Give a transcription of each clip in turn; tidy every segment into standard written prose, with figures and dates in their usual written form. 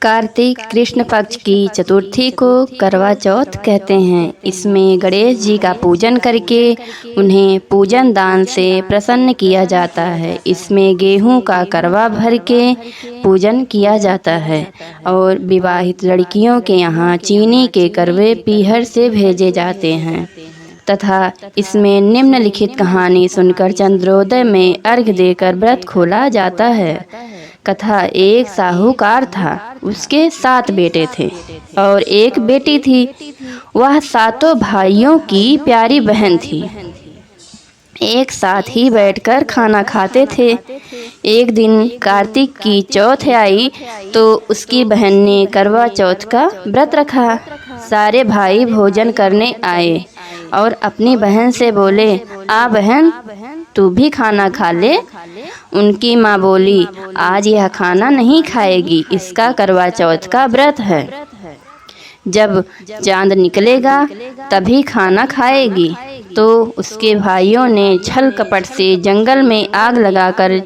कार्तिक कृष्ण पक्ष की चतुर्थी को करवा चौथ कहते हैं। इसमें गणेश जी का पूजन करके उन्हें पूजन दान से प्रसन्न किया जाता है। इसमें गेहूं का करवा भर के पूजन किया जाता है और विवाहित लड़कियों के यहाँ चीनी के करवे पीहर से भेजे जाते हैं तथा इसमें निम्नलिखित कहानी सुनकर चंद्रोदय में अर्घ्य देकर व्रत खोला जाता है। कथा, एक साहूकार था, उसके 7 बेटे थे और एक बेटी थी। वह 7 भाइयों की प्यारी बहन थी। एक साथ ही बैठकर खाना खाते थे। एक दिन कार्तिक की चौथ आई तो उसकी बहन ने करवा चौथ का व्रत रखा। सारे भाई भोजन करने आए और अपनी बहन से बोले, आ बहन, तू भी खाना खा ले। उनकी माँ बोली, आज यह खाना नहीं खाएगी, इसका करवा चौथ का व्रत है। जब चांद निकलेगा तभी खाना खाएगी। तो उसके भाइयों ने छल कपट से जंगल में आग लगाकर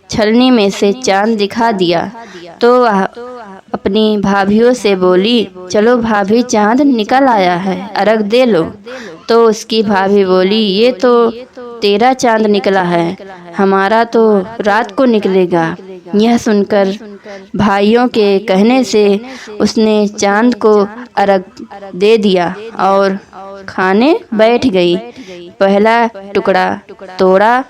छलनी में से चांद दिखा दिया। तो वह अपनी भाभियों से बोली, चलो भाभी, चांद निकल आया है, अर्घ दे लो। तो उसकी भाभी बोली, ये तो तेरा चांद निकला है, हमारा तो रात को निकलेगा। यह सुनकर भाइयों के कहने से उसने चांद को अर्घ दे दिया और खाने बैठ गई। पहला टुकड़ा तोड़ा,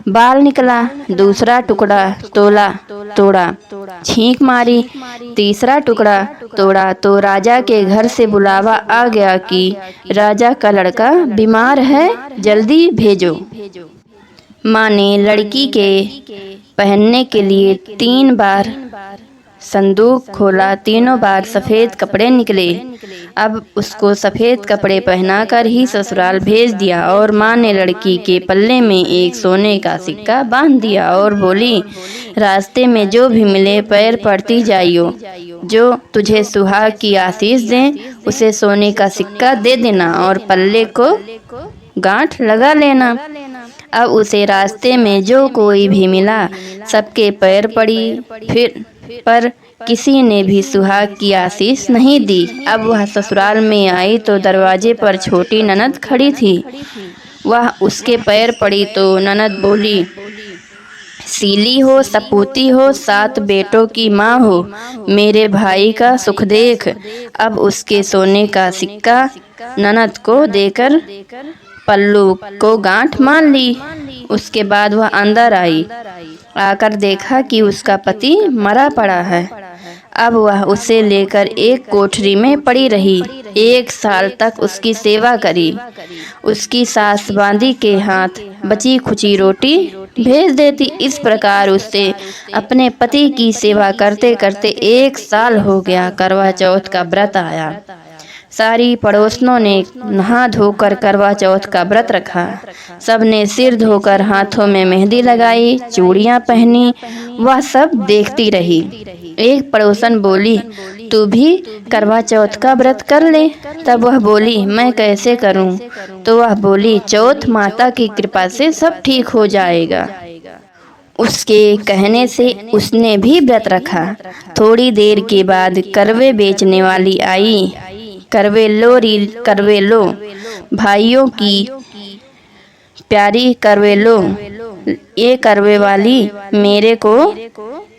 बाल निकला। दूसरा टुकड़ा तोड़ा, छींक मारी। तीसरा टुकड़ा तोड़ा तो राजा के घर से बुलावा आ गया कि राजा का लड़का बीमार है, जल्दी भेजो। माँ ने लड़की के पहनने के लिए 3 बार संदूक खोला। तीनों बार सफ़ेद कपड़े निकले। अब उसको सफ़ेद कपड़े पहनाकर ही ससुराल भेज दिया और माँ ने लड़की के पल्ले में एक सोने का सिक्का बांध दिया और बोली, रास्ते में जो भी मिले पैर पड़ती जाइयो। जो तुझे सुहाग की आशीष दें उसे सोने का सिक्का दे देना और पल्ले को गांठ लगा लेना। अब उसे रास्ते में जो कोई भी मिला सबके पैर पड़ी, पर किसी ने भी सुहाग की आशीष नहीं दी। अब वह ससुराल में आई तो दरवाजे पर छोटी ननद खड़ी थी। वह उसके पैर पड़ी तो ननद बोली, सीली हो, सपूती हो, 7 बेटों की माँ हो, मेरे भाई का सुख देख। अब उसके सोने का सिक्का ननद को देकर पल्लू को गांठ मान ली। उसके बाद वह अंदर आई। आकर देखा कि उसका पति मरा पड़ा है। अब वह उसे लेकर एक कोठरी में पड़ी रही। 1 साल तक उसकी सेवा करी। उसकी सास बांदी के हाथ बची खुची रोटी भेज देती। इस प्रकार उससे अपने पति की सेवा करते करते 1 साल हो गया। करवा चौथ का व्रत आया। सारी पड़ोसनों ने नहा धोकर करवा चौथ का व्रत रखा। सबने सिर धोकर हाथों में मेहंदी लगाई, चूड़ियां पहनी। वह सब देखती रही। एक पड़ोसन बोली, तू भी करवा चौथ का व्रत कर ले। तब वह बोली, मैं कैसे करूं? तो वह बोली, चौथ माता की कृपा से सब ठीक हो जाएगा। उसके कहने से उसने भी व्रत रखा। थोड़ी देर के बाद करवे बेचने वाली आई। करवे लो, भाइयों की प्यारी करवे लो, ये करवे वाली, मेरे को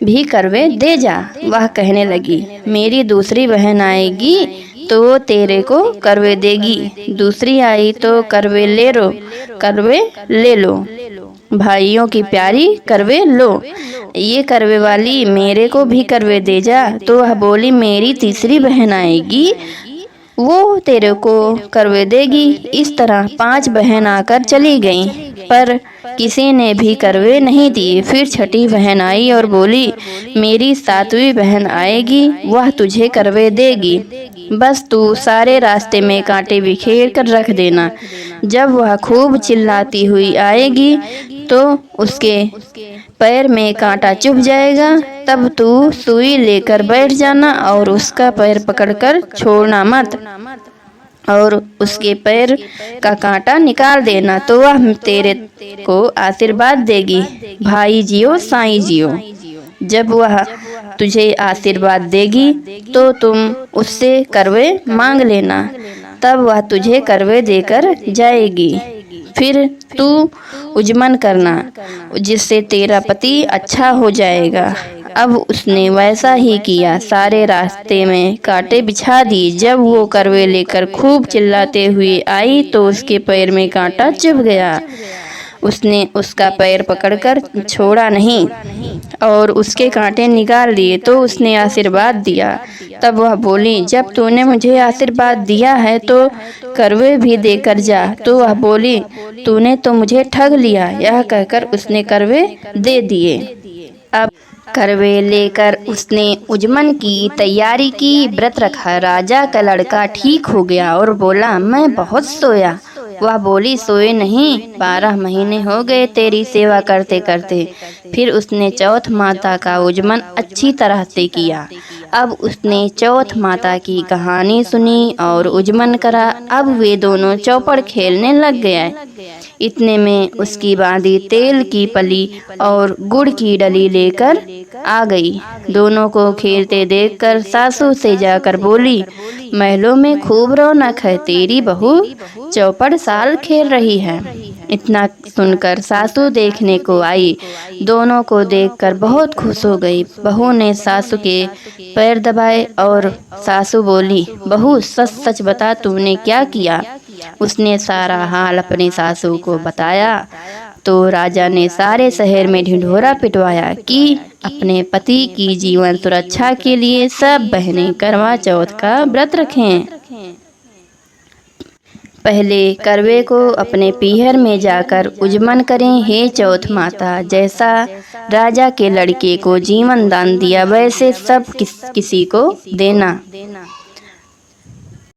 भी करवे दे जा। वह कहने लगी, मेरी दूसरी बहन आएगी तो वो तेरे को करवे देगी। दूसरी आई तो करवे ले लो, भाइयों की प्यारी करवे लो, ये करवे वाली, मेरे को भी करवे दे जा। तो वह बोली, मेरी तीसरी बहन आएगी, वो तेरे को करवे देगी। इस तरह 5 बहन आकर चली गईं, पर किसी ने भी करवे नहीं दिए। फिर छठी बहन आई और बोली, मेरी 7वीं बहन आएगी, वह तुझे करवे देगी। बस तू सारे रास्ते में कांटे बिखेर कर रख देना। जब वह खूब चिल्लाती हुई आएगी तो उसके पैर में कांटा चुभ जाएगा। तब तू सुई लेकर बैठ जाना और उसका पैर पकड़कर छोड़ना मत और उसके पैर का कांटा निकाल देना, तो वह तेरे को आशीर्वाद देगी। भाई जियो, साईं जियो। जब वह तुझे आशीर्वाद देगी तो तुम उससे करवे मांग लेना, तब वह तुझे करवे देकर जाएगी। फिर तू उजमन करना, जिससे तेरा पति अच्छा हो जाएगा। अब उसने वैसा ही किया। सारे रास्ते में कांटे बिछा दी। जब वो करवे लेकर खूब चिल्लाते हुए आई तो उसके पैर में कांटा चुभ गया। उसने उसका पैर पकड़कर छोड़ा नहीं और उसके कांटे निकाल लिए। तो उसने आशीर्वाद दिया। तब वह बोली, जब तूने मुझे आशीर्वाद दिया है तो करवे भी देकर जा। तो वह बोली, तूने तो मुझे ठग लिया। यह कहकर उसने करवे दे दिए। अब करवे लेकर उसने उजमन की तैयारी की, व्रत रखा। राजा का लड़का ठीक हो गया और बोला, मैं बहुत सोया। वह बोली, सोए नहीं, 12 महीने हो गए तेरी सेवा करते करते। फिर उसने चौथ माता का उजमन अच्छी तरह से किया। अब उसने चौथ माता की कहानी सुनी और उजमन करा। अब वे दोनों चौपड़ खेलने लग गए। इतने में उसकी बांदी तेल की पली और गुड़ की डली लेकर आ गई। दोनों को खेलते देखकर सासू से जाकर बोली, महलों में खूब रौनक है, तेरी बहू चौपड़ साल खेल रही है। इतना सुनकर सासू देखने को आई। दोनों को देखकर बहुत खुश हो गई। बहू ने सासू के पैर दबाए और सासू बोली, बहू सच सच बता, तूने क्या किया? उसने सारा हाल अपनी सासू को बताया। तो राजा ने सारे शहर में ढिंढोरा पिटवाया कि अपने पति की जीवन सुरक्षा के लिए सब बहनें करवा चौथ का व्रत रखें। पहले करवे को अपने पीहर में जाकर उजमन करें। हे चौथ माता, जैसा राजा के लड़के को जीवन दान दिया वैसे सब किसी को देना।